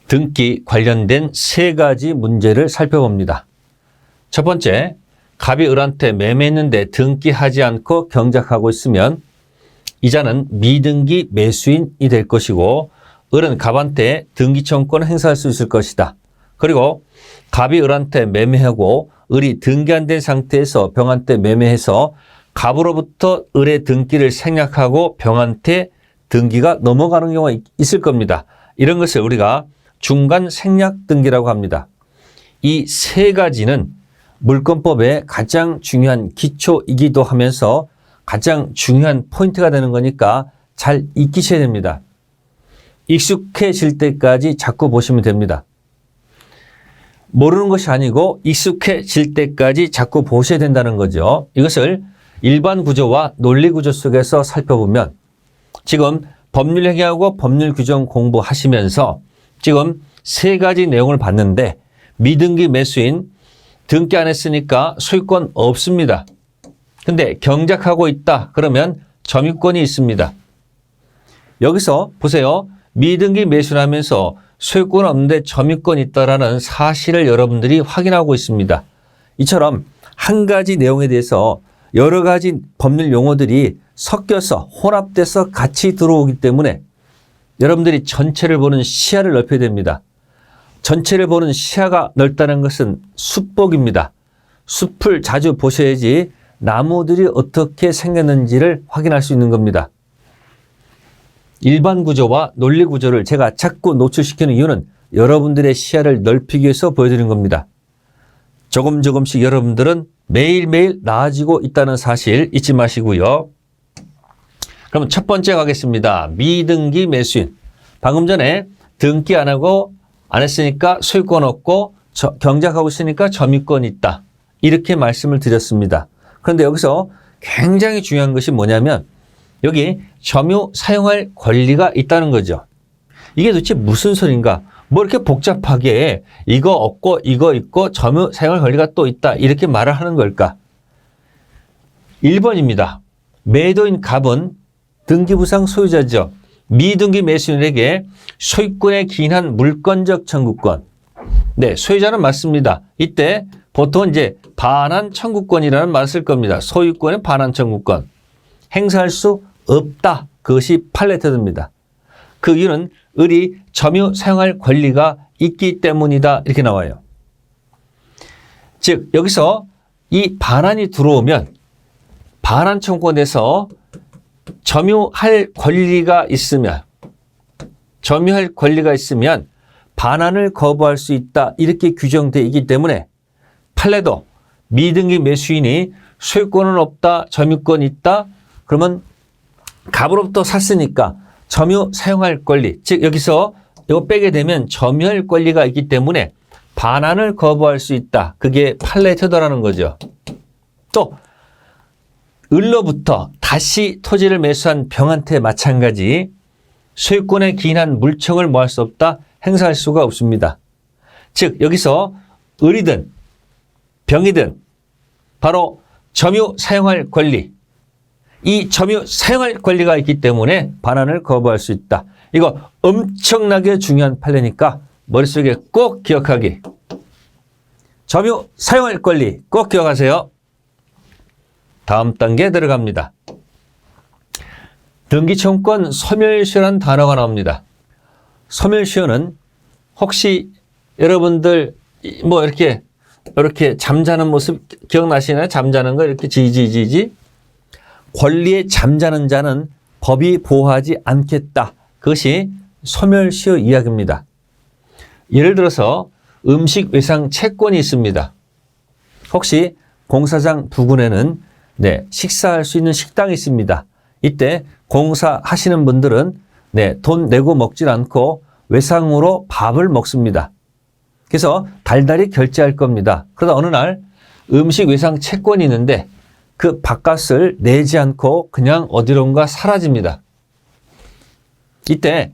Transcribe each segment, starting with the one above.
등기 관련된 3가지 문제를 살펴봅니다. 첫 번째, 갑이 을한테 매매했는데 등기하지 않고 경작하고 있으면 이자는 미등기 매수인이 될 것이고 을은 갑한테 등기청구권을 행사할 수 있을 것이다. 그리고 갑이 을한테 매매하고 을이 등기 안 된 상태에서 병한테 매매해서 갑으로부터 을의 등기를 생략하고 병한테 등기가 넘어가는 경우가 있을 겁니다. 이런 것을 우리가 중간 생략 등기라고 합니다. 이 3가지는 물권법의 가장 중요한 기초이기도 하면서 가장 중요한 포인트가 되는 거니까 잘 익히셔야 됩니다. 익숙해질 때까지 자꾸 보시면 됩니다. 모르는 것이 아니고 익숙해질 때까지 자꾸 보셔야 된다는 거죠. 이것을 일반 구조와 논리 구조 속에서 살펴보면 지금 법률 행위하고 법률 규정 공부하시면서 지금 3가지 내용을 봤는데 미등기 매수인 등기 안 했으니까 소유권 없습니다. 근데 경작하고 있다 그러면 점유권이 있습니다. 여기서 보세요. 미등기 매수하면서 소유권 없는데 점유권이 있다라는 사실을 여러분들이 확인하고 있습니다. 이처럼 한 가지 내용에 대해서 여러 가지 법률 용어들이 섞여서 혼합돼서 같이 들어오기 때문에 여러분들이 전체를 보는 시야를 넓혀야 됩니다. 전체를 보는 시야가 넓다는 것은 숲복입니다. 숲을 자주 보셔야지 나무들이 어떻게 생겼는지를 확인할 수 있는 겁니다. 일반 구조와 논리 구조를 제가 자꾸 노출시키는 이유는 여러분들의 시야를 넓히기 위해서 보여드리는 겁니다. 조금씩 여러분들은 매일매일 나아지고 있다는 사실 잊지 마시고요. 그럼 첫 번째 가겠습니다. 미등기 매수인. 방금 전에 등기 안 하고 안 했으니까 소유권 없고 경작하고 있으니까 점유권이 있다. 이렇게 말씀을 드렸습니다. 그런데 여기서 굉장히 중요한 것이 뭐냐면 여기 점유 사용할 권리가 있다는 거죠. 이게 도대체 무슨 소린가? 뭐 이렇게 복잡하게 이거 없고 이거 있고 점유 사용할 권리가 또 있다. 이렇게 말을 하는 걸까? 1번입니다. 매도인 갑은 등기부상 소유자죠. 미등기 매수인에게 소유권에 기인한 물권적 청구권. 네, 소유자는 맞습니다. 이때 보통 이제 반환 청구권이라는 말을 쓸 겁니다. 소유권의 반환 청구권. 행사할 수 없다. 그것이 판례태도입니다. 그 이유는 을이 점유 사용할 권리가 있기 때문이다. 이렇게 나와요. 즉 여기서 이 반환이 들어오면 반환 청구권에서 점유할 권리가 있으면 반환을 거부할 수 있다. 이렇게 규정되어 있기 때문에 판례도 미등기 매수인이 소유권은 없다. 점유권이 있다. 그러면 갑으로부터 샀으니까 점유 사용할 권리, 즉 여기서 이거 빼게 되면 점유할 권리가 있기 때문에 반환을 거부할 수 있다. 그게 판례 태도라는 거죠. 또 을로부터 다시 토지를 매수한 병한테 마찬가지 소유권에 기인한 물청을 모할 수 없다. 행사할 수가 없습니다. 즉 여기서 을이든 병이든 바로 점유 사용할 권리, 이 점유 사용할 권리가 있기 때문에 반환을 거부할 수 있다. 이거 엄청나게 중요한 판례니까 머릿속에 꼭 기억하기. 점유 사용할 권리 꼭 기억하세요. 다음 단계 들어갑니다. 등기청구권 소멸시효라는 단어가 나옵니다. 소멸시효는 혹시 여러분들 뭐 이렇게 잠자는 모습 기억나시나요? 잠자는 거 이렇게 지지지지. 권리에 잠자는 자는 법이 보호하지 않겠다. 그것이 소멸시효 이야기입니다. 예를 들어서 음식 외상 채권이 있습니다. 혹시 공사장 부근에는 식사할 수 있는 식당이 있습니다. 이때 공사하시는 분들은 돈 내고 먹질 않고 외상으로 밥을 먹습니다. 그래서 달달이 결제할 겁니다. 그러다 어느 날 음식 외상 채권이 있는데 그 밥값을 내지 않고 그냥 어디론가 사라집니다. 이때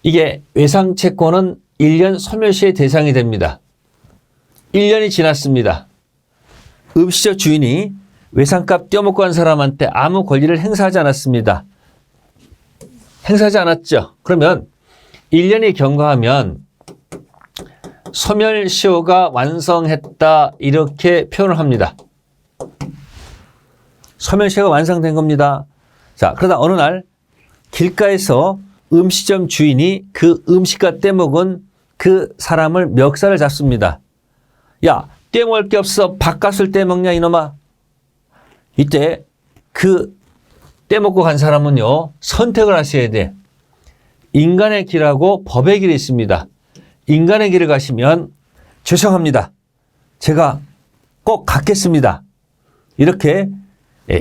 이게 외상 채권은 1년 소멸시효의 대상이 됩니다. 1년이 지났습니다. 음식점 주인이 외상값 떼어먹고 한 사람한테 아무 권리를 행사하지 않았습니다. 행사하지 않았죠. 그러면 1년이 경과하면 소멸시효가 완성했다 이렇게 표현을 합니다. 소멸시효가 완성된 겁니다. 자, 그러다 어느 날 길가에서 음식점 주인이 그 음식과 떼먹은 그 사람을 멱살을 잡습니다. 야, 떼먹을 게 없어 밥값을 떼먹냐 이놈아. 이때 그 떼먹고 간 사람은요, 선택을 하셔야 돼. 인간의 길하고 법의 길이 있습니다. 인간의 길을 가시면 죄송합니다. 제가 꼭 갖겠습니다. 이렇게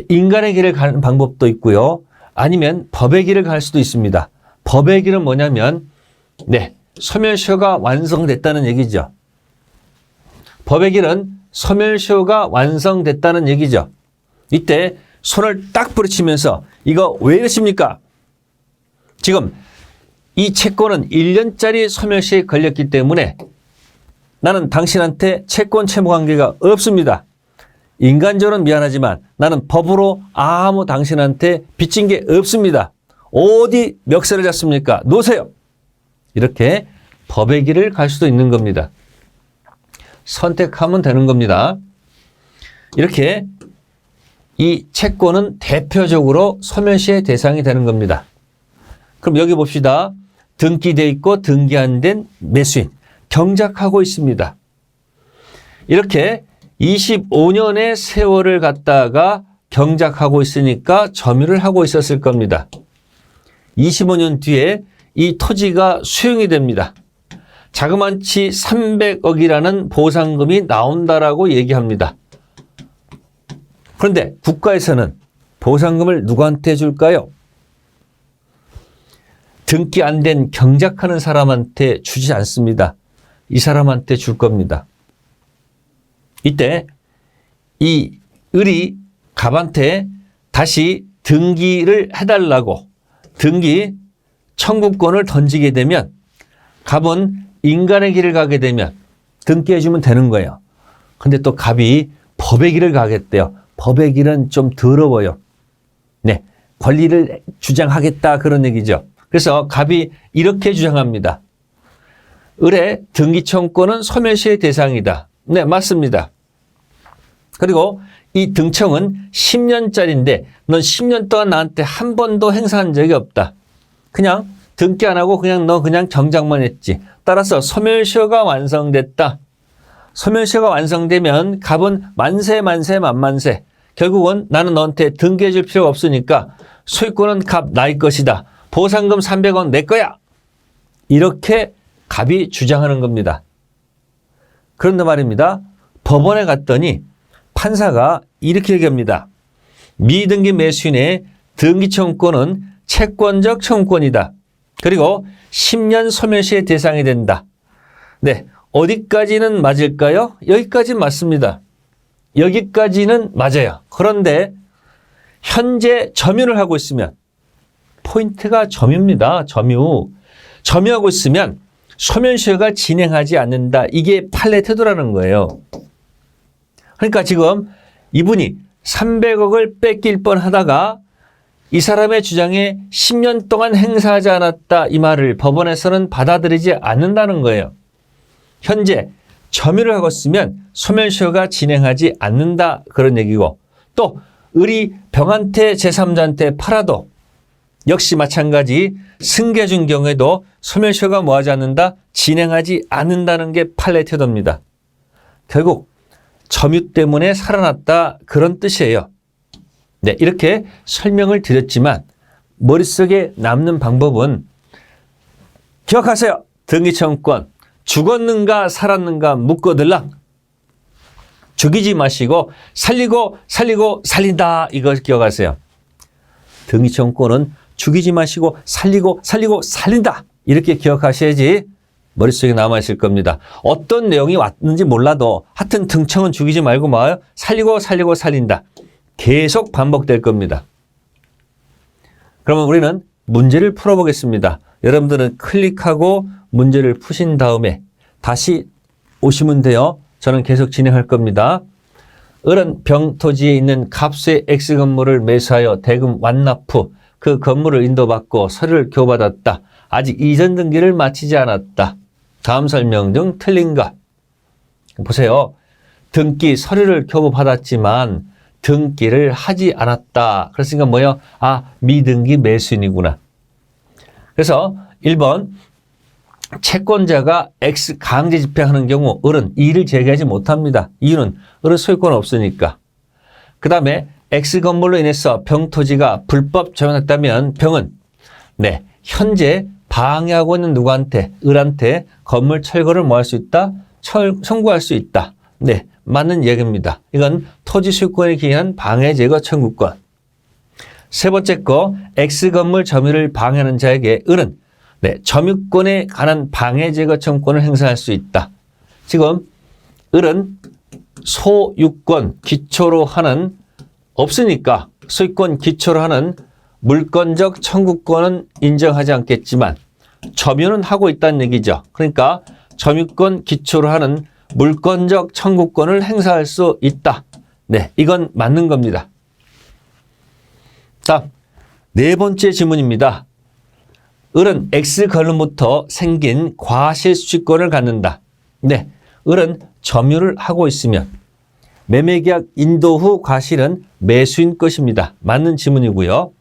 인간의 길을 가는 방법도 있고요. 아니면 법의 길을 갈 수도 있습니다. 법의 길은 뭐냐면 소멸시효가 완성됐다는 얘기죠. 법의 길은 소멸시효가 완성됐다는 얘기죠. 이때 손을 딱 부딪히면서 이거 왜 이러십니까? 지금 이 채권은 1년짜리 소멸시효에 걸렸기 때문에 나는 당신한테 채권 채무 관계가 없습니다. 인간적으로는 미안하지만 나는 법으로 아무 당신한테 빚진 게 없습니다. 어디 멱살을 잡습니까? 놓으세요. 이렇게 법의 길을 갈 수도 있는 겁니다. 선택하면 되는 겁니다. 이렇게 이 채권은 대표적으로 소멸시효의 대상이 되는 겁니다. 그럼 여기 봅시다. 등기돼 있고 등기 안 된 매수인 경작하고 있습니다. 이렇게 25년의 세월을 갖다가 경작하고 있으니까 점유를 하고 있었을 겁니다. 25년 뒤에 이 토지가 수용이 됩니다. 자그마치 300억이라는 보상금이 나온다라고 얘기합니다. 그런데 국가에서는 보상금을 누구한테 줄까요? 등기 안 된 경작하는 사람한테 주지 않습니다. 이 사람한테 줄 겁니다. 이때 이 을이 갑한테 다시 등기를 해달라고 등기 청구권을 던지게 되면 갑은 인간의 길을 가게 되면 등기해주면 되는 거예요. 근데 또 갑이 법의 길을 가겠대요. 법의 길은 좀 더러워요. 권리를 주장하겠다 그런 얘기죠. 그래서 갑이 이렇게 주장합니다. 을의 등기청구권은 소멸시효의 대상이다. 네, 맞습니다. 그리고 이 등청은 10년짜리인데 넌 10년 동안 나한테 한 번도 행사한 적이 없다. 그냥 등기 안 하고 너 그냥 경작만 했지. 따라서 소멸시효가 완성됐다. 소멸시효가 완성되면 갑은 만세 만만세. 결국은 나는 너한테 등기해 줄 필요가 없으니까 소유권은 갑 나의 것이다. 보상금 300원 내 거야. 이렇게 갑이 주장하는 겁니다. 그런데 말입니다. 법원에 갔더니 판사가 이렇게 얘기합니다. 미등기 매수인의 등기 청구권은 채권적 청구권이다. 그리고 10년 소멸시효의 대상이 된다. 네, 어디까지는 맞을까요? 여기까지는 맞습니다. 여기까지는 맞아요. 그런데 현재 점유를 하고 있으면 포인트가 점유입니다. 점유하고 있으면 소멸시효가 진행하지 않는다. 이게 판례 태도라는 거예요. 그러니까 지금 이분이 300억을 뺏길 뻔하다가 이 사람의 주장에 10년 동안 행사하지 않았다. 이 말을 법원에서는 받아들이지 않는다는 거예요. 현재 점유를 하고 있으면 소멸시효가 진행하지 않는다. 그런 얘기고 또 을이 병한테 제3자한테 팔아도 역시 마찬가지 승계 준 경우에도 소멸시효가 뭐하지 않는다? 진행하지 않는다는 게 판례 태도입니다. 결국 점유 때문에 살아났다 그런 뜻이에요. 네, 이렇게 설명을 드렸지만 머릿속에 남는 방법은 기억하세요. 등기청구권 죽었는가 살았는가 묻거들랑 죽이지 마시고 살리고 살린다 이거 기억하세요. 등기청구권은 죽이지 마시고 살리고 살린다 이렇게 기억하셔야지 머릿속에 남아있을 겁니다. 어떤 내용이 왔는지 몰라도 하여튼 등청은 죽이지 말고 뭐예요? 살리고 살린다. 계속 반복될 겁니다. 그러면 우리는 문제를 풀어보겠습니다. 여러분들은 클릭하고 문제를 푸신 다음에 다시 오시면 돼요. 저는 계속 진행할 겁니다. 을은 병토지에 있는 갑수의 X 건물을 매수하여 대금 완납 후 그 건물을 인도받고 서류를 교받았다. 아직 이전 등기를 마치지 않았다. 다음 설명 중 틀린 것. 보세요. 등기 서류를 겨우 받았지만 등기를 하지 않았다. 그랬으니까 뭐예요? 아, 미등기 매수인이구나. 그래서 1번 채권자가 X 강제 집행하는 경우 을은 이의를 제기하지 못합니다. 이유는 을은 소유권 없으니까. 그 다음에 X 건물로 인해서 병토지가 불법 점유했다면 병은 현재 방해하고 있는 누구한테? 을한테 건물 철거를 뭐 할 수 있다? 청구할 수 있다. 맞는 얘기입니다. 이건 토지 소유권에 기한 방해 제거 청구권. 세 번째 거 X 건물 점유를 방해하는 자에게 을은 점유권에 관한 방해 제거 청구권을 행사할 수 있다. 지금 을은 소유권 기초로 하는 없으니까 소유권 기초로 하는 물권적 청구권은 인정하지 않겠지만 점유는 하고 있다는 얘기죠. 그러니까 점유권 기초로 하는 물권적 청구권을 행사할 수 있다. 이건 맞는 겁니다. 다음 네 번째 질문입니다. 을은 X 건물부터 생긴 과실수취권을 갖는다. 을은 점유를 하고 있으면 매매계약 인도 후 과실은 매수인 것입니다. 맞는 질문이고요.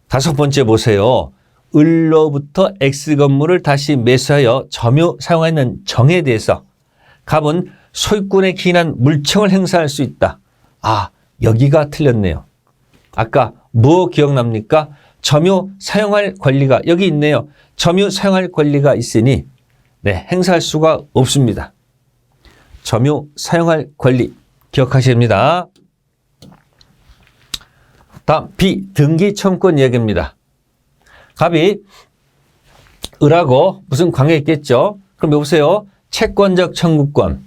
다섯 번째 보세요. 을로부터 X 건물을 다시 매수하여 점유 사용하는 정에 대해서 갑은 소유권에 기인한 물청을 행사할 수 있다. 아, 여기가 틀렸네요. 아까 뭐 기억납니까? 점유 사용할 권리가 여기 있네요. 점유 사용할 권리가 있으니 행사할 수가 없습니다. 점유 사용할 권리 기억하셔야 합니다. 다음 B 등기 청구권 이야기입니다. 갑이 을하고 무슨 관계 있겠죠? 그럼 여보세요. 채권적 청구권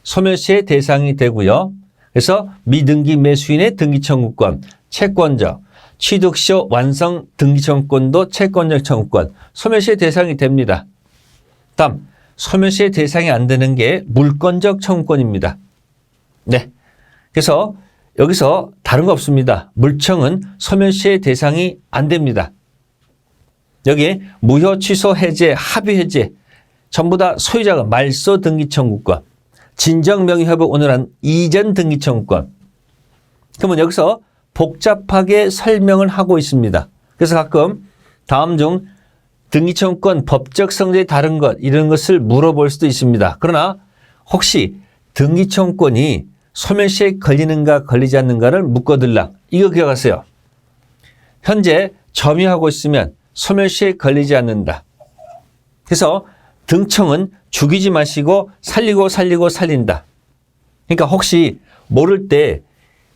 소멸시의 대상이 되고요. 그래서 미등기 매수인의 등기 청구권, 채권적, 취득시효 완성 등기 청구권도 채권적 청구권, 소멸시의 대상이 됩니다. 다음 소멸시의 대상이 안 되는 게 물권적 청구권입니다. 그래서 여기서 다른 거 없습니다. 물청은 소멸시의 대상이 안 됩니다. 여기 무효 취소 해제, 합의 해제 전부 다 소유자가 말소 등기 청구권, 진정 명의 협의 온전한 이전 등기 청구권. 그러면 여기서 복잡하게 설명을 하고 있습니다. 그래서 가끔 다음 중 등기 청구권 법적 성질이 다른 것 이런 것을 물어볼 수도 있습니다. 그러나 혹시 등기 청구권이 소멸시에 걸리는가 걸리지 않는가를 묶어들라. 이거 기억하세요. 현재 점유하고 있으면 소멸시에 걸리지 않는다. 그래서 등청은 죽이지 마시고 살리고 살린다. 그러니까 혹시 모를 때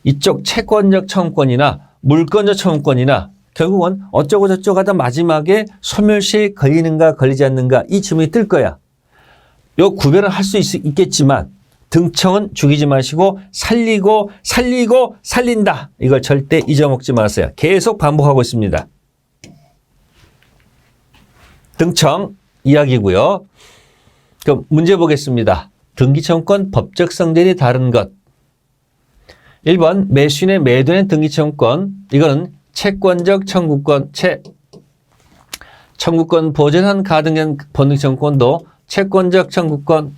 이쪽 채권적 청구권이나 물권적 청구권이나 결국은 어쩌고 저쩌고 하다 마지막에 소멸시에 걸리는가 걸리지 않는가 이 질문이 뜰 거야. 요 구별은 할 수 있겠지만 등청은 죽이지 마시고 살리고 살린다. 이걸 절대 잊어먹지 마세요. 계속 반복하고 있습니다. 등청 이야기고요. 그럼 문제 보겠습니다. 등기청구권 법적 성질이 다른 것. 1번 매수인의 매도인 등기청구권. 이거는 채권적 청구권, 청구권 보전한 가등기한 번등청구권도 채권적 청구권.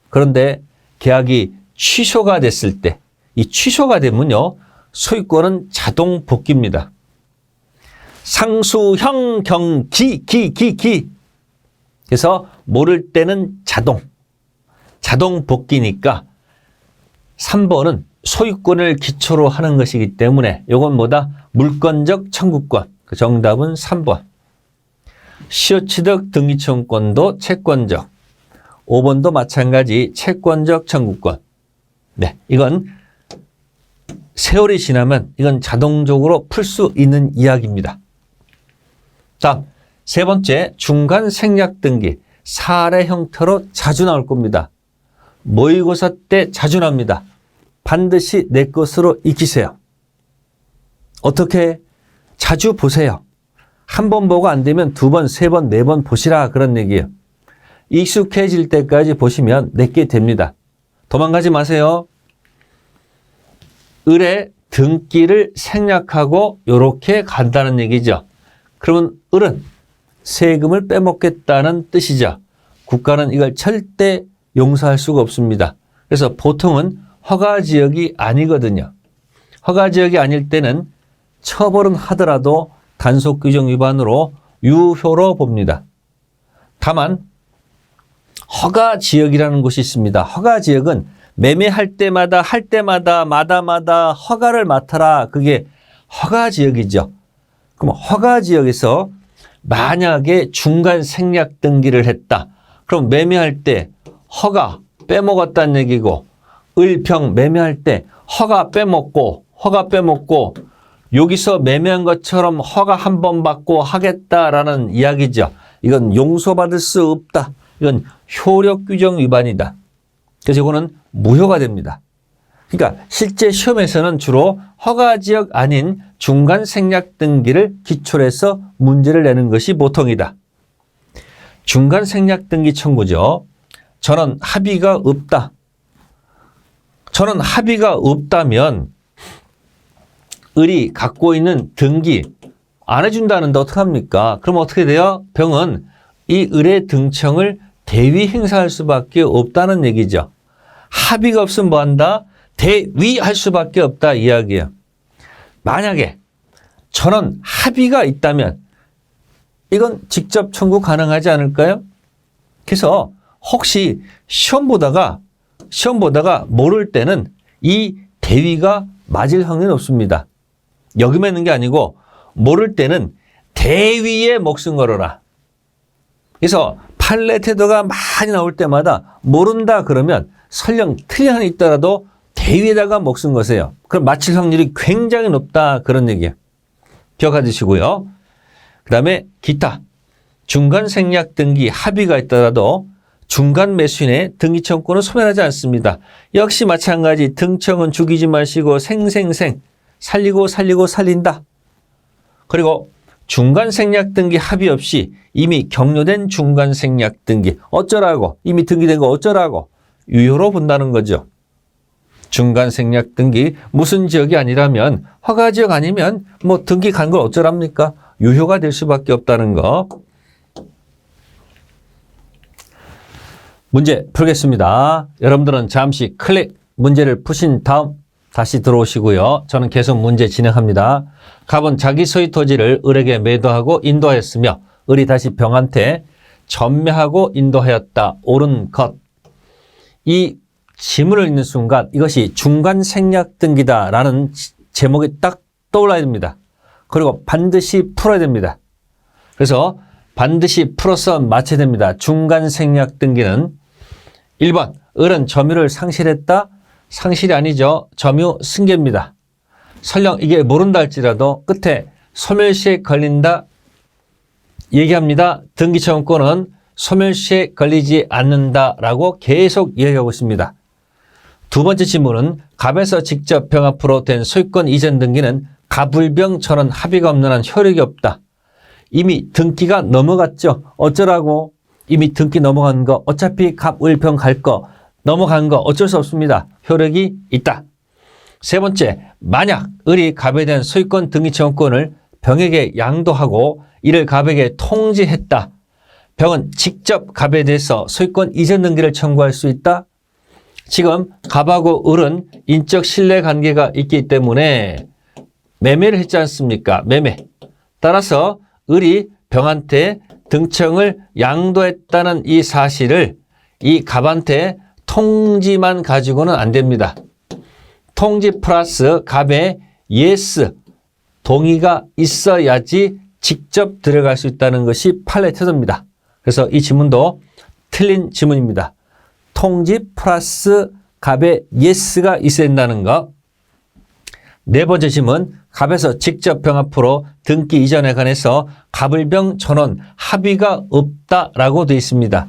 그런데 계약이 취소가 됐을 때, 이 취소가 되면요, 소유권은 자동 복귀입니다. 상수형 경기. 그래서 모를 때는 자동 복귀니까 3번은 소유권을 기초로 하는 것이기 때문에 이건 뭐다? 물권적 청구권. 그 정답은 3번. 시효취득 등기청구권도 채권적. 5번도 마찬가지 채권적 청구권. 이건 세월이 지나면 이건 자동적으로 풀 수 있는 이야기입니다. 다음 세 번째 중간 생략 등기. 사례 형태로 자주 나올 겁니다. 모의고사 때 자주 나옵니다. 반드시 내 것으로 익히세요. 어떻게? 자주 보세요. 한 번 보고 안 되면 두 번, 세 번, 네 번 보시라 그런 얘기예요. 익숙해질 때까지 보시면 내게 됩니다. 도망가지 마세요. 을의 등기를 생략하고 이렇게 간다는 얘기죠. 그러면 을은 세금을 빼먹겠다는 뜻이죠. 국가는 이걸 절대 용서할 수가 없습니다. 그래서 보통은 허가지역이 아니거든요. 허가지역이 아닐 때는 처벌은 하더라도 단속규정 위반으로 유효로 봅니다. 다만 허가지역이라는 곳이 있습니다. 허가지역은 매매할 때마다 마다마다 허가를 맡아라. 그게 허가지역이죠. 그럼 허가지역에서 만약에 중간 생략 등기를 했다. 그럼 매매할 때 허가 빼먹었다는 얘기고, 을평 매매할 때 허가 빼먹고 여기서 매매한 것처럼 허가 한 번 받고 하겠다라는 이야기죠. 이건 용서받을 수 없다. 이건 효력 규정 위반이다. 그래서 이거는 무효가 됩니다. 그러니까 실제 시험에서는 주로 허가지역 아닌 중간 생략 등기를 기초로 해서 문제를 내는 것이 보통이다. 중간 생략 등기 청구죠. 저는 합의가 없다. 저는 합의가 없다면 을이 갖고 있는 등기 안 해준다는데 어떡합니까? 그럼 어떻게 돼요? 병은 이 을의 등청을 대위 행사할 수밖에 없다는 얘기죠. 합의가 없으면 뭐 한다? 대위할 수밖에 없다 이야기예요. 만약에 저는 합의가 있다면 이건 직접 청구 가능하지 않을까요? 그래서 혹시 시험 보다가 모를 때는 이 대위가 맞을 확률이 높습니다. 여기만 있는 게 아니고 모를 때는 대위에 목숨 걸어라. 그래서 판례 태도가 많이 나올 때마다 모른다 그러면 설령 틀린 한이 있더라도 대위에다가 목숨 거세요. 그럼 맞힐 확률이 굉장히 높다 그런 얘기예요. 기억해 주시고요. 그 다음에 기타 중간 생략 등기 합의가 있더라도 중간 매수인의 등기 청구는 소멸하지 않습니다. 역시 마찬가지 등청은 죽이지 마시고 생생생 살리고 살린다. 그리고 중간 생략 등기 합의 없이 이미 격려된 중간 생략 등기 어쩌라고 이미 등기된 거 어쩌라고 유효로 본다는 거죠. 중간 생략 등기 무슨 지역이 아니라면 허가 지역 아니면 뭐 등기 간 걸 어쩌랍니까? 유효가 될 수밖에 없다는 거. 문제 풀겠습니다. 여러분들은 잠시 클릭 문제를 푸신 다음 다시 들어오시고요. 저는 계속 문제 진행합니다. 갑은 자기 소유 토지를 을에게 매도하고 인도하였으며 을이 다시 병한테 전매하고 인도하였다. 옳은 것. 이 지문을 읽는 순간 이것이 중간 생략 등기다라는 제목이 딱 떠올라야 됩니다. 그리고 반드시 풀어야 됩니다. 그래서 반드시 풀어서 맞춰야 됩니다. 중간 생략 등기는 1번 을은 점유를 상실했다. 상실이 아니죠. 점유 승계입니다. 설령 이게 모른다 할지라도 끝에 소멸시에 걸린다 얘기합니다. 등기청구권은 소멸시에 걸리지 않는다라고 계속 이야기하고 있습니다. 두 번째 질문은 갑에서 직접 병 앞으로 된 소유권 이전 등기는 갑을병 전원 합의가 없는 한 효력이 없다. 이미 등기가 넘어갔죠. 어쩌라고? 이미 등기 넘어간 거 어차피 갑을병 갈 거 넘어간 거 어쩔 수 없습니다. 효력이 있다. 세 번째, 만약 을이 갑에 대한 소유권 등기청구권을 병에게 양도하고 이를 갑에게 통지했다. 병은 직접 갑에 대해서 소유권 이전 등기를 청구할 수 있다. 지금 갑하고 을은 인적 신뢰 관계가 있기 때문에 매매를 했지 않습니까? 매매. 따라서 을이 병한테 등청을 양도했다는 이 사실을 이 갑한테 통지만 가지고는 안 됩니다. 통지 플러스 갑의 예스, 동의가 있어야지 직접 들어갈 수 있다는 것이 판례 태도입니다. 그래서 이 지문도 틀린 지문입니다. 통지 플러스 갑의 예스가 있어야 된다는 것. 네 번째 질문, 갑에서 직접 병 앞으로 등기 이전에 관해서 갑을병 전원 합의가 없다라고 되어 있습니다.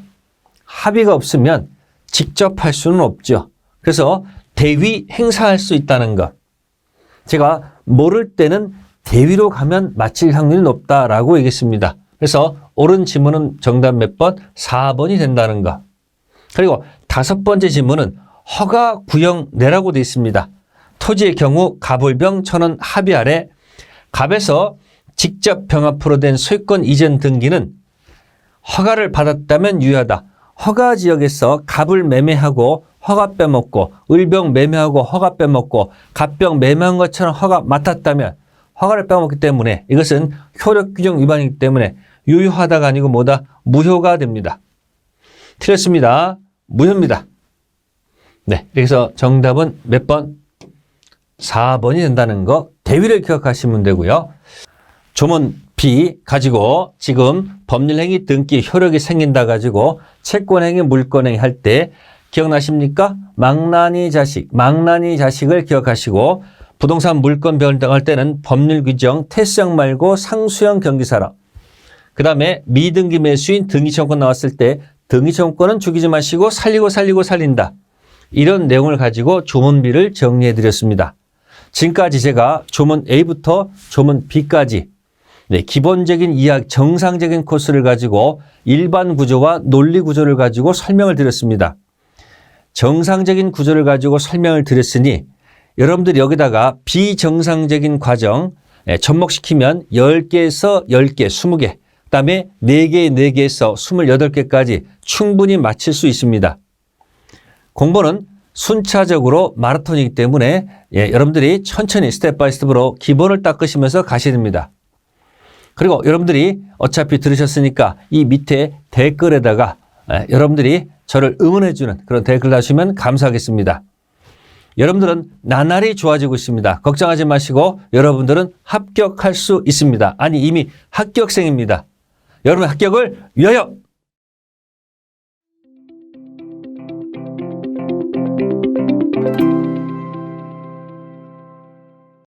합의가 없으면 직접 할 수는 없죠. 그래서 대위 행사할 수 있다는 것. 제가 모를 때는 대위로 가면 맞힐 확률이 높다라고 얘기했습니다. 그래서 옳은 지문은 정답 몇 번? 4번이 된다는 것. 그리고 다섯 번째 지문은 허가 구형 내라고 되어 있습니다. 토지의 경우 갑을병 전원 합의 아래 갑에서 직접 병 앞으로 된 소유권 이전 등기는 허가를 받았다면 유효하다. 허가 지역에서 갑을 매매하고 허가 빼먹고 을병 매매하고 허가 빼먹고 갑병 매매한 것처럼 허가 맡았다면 허가를 빼먹기 때문에 이것은 효력 규정 위반이기 때문에 유효하다가 아니고 뭐다? 무효가 됩니다. 틀렸습니다. 무효입니다. 네, 그래서 정답은 몇 번? 4번이 된다는 거 대위를 기억하시면 되고요. 조문 B 가지고 지금 법률행위 등기 효력이 생긴다 가지고 채권행위 물권행위 할 때 기억나십니까? 망나니 자식을 기억하시고 부동산 물권 변동할 때는 법률 규정 태수형 말고 상수형 경기사람. 그 다음에 미등기 매수인 등기청권 나왔을 때 등기청권은 죽이지 마시고 살리고 살린다. 이런 내용을 가지고 조문 B를 정리해 드렸습니다. 지금까지 제가 조문 A부터 조문 B까지 기본적인 이야기, 정상적인 코스를 가지고 일반 구조와 논리 구조를 가지고 설명을 드렸습니다. 정상적인 구조를 가지고 설명을 드렸으니 여러분들이 여기다가 비정상적인 과정 접목시키면 10개에서 10개, 20개, 그 다음에 4개, 4개에서 28개까지 충분히 마칠 수 있습니다. 공부는 순차적으로 마라톤이기 때문에 여러분들이 천천히 스텝 바이 스텝으로 기본을 닦으시면서 가셔야 됩니다. 그리고 여러분들이 어차피 들으셨으니까 이 밑에 댓글에다가 여러분들이 저를 응원해주는 그런 댓글 다시면 감사하겠습니다. 여러분들은 나날이 좋아지고 있습니다. 걱정하지 마시고 여러분들은 합격할 수 있습니다. 아니 이미 합격생입니다. 여러분 합격을 위하여!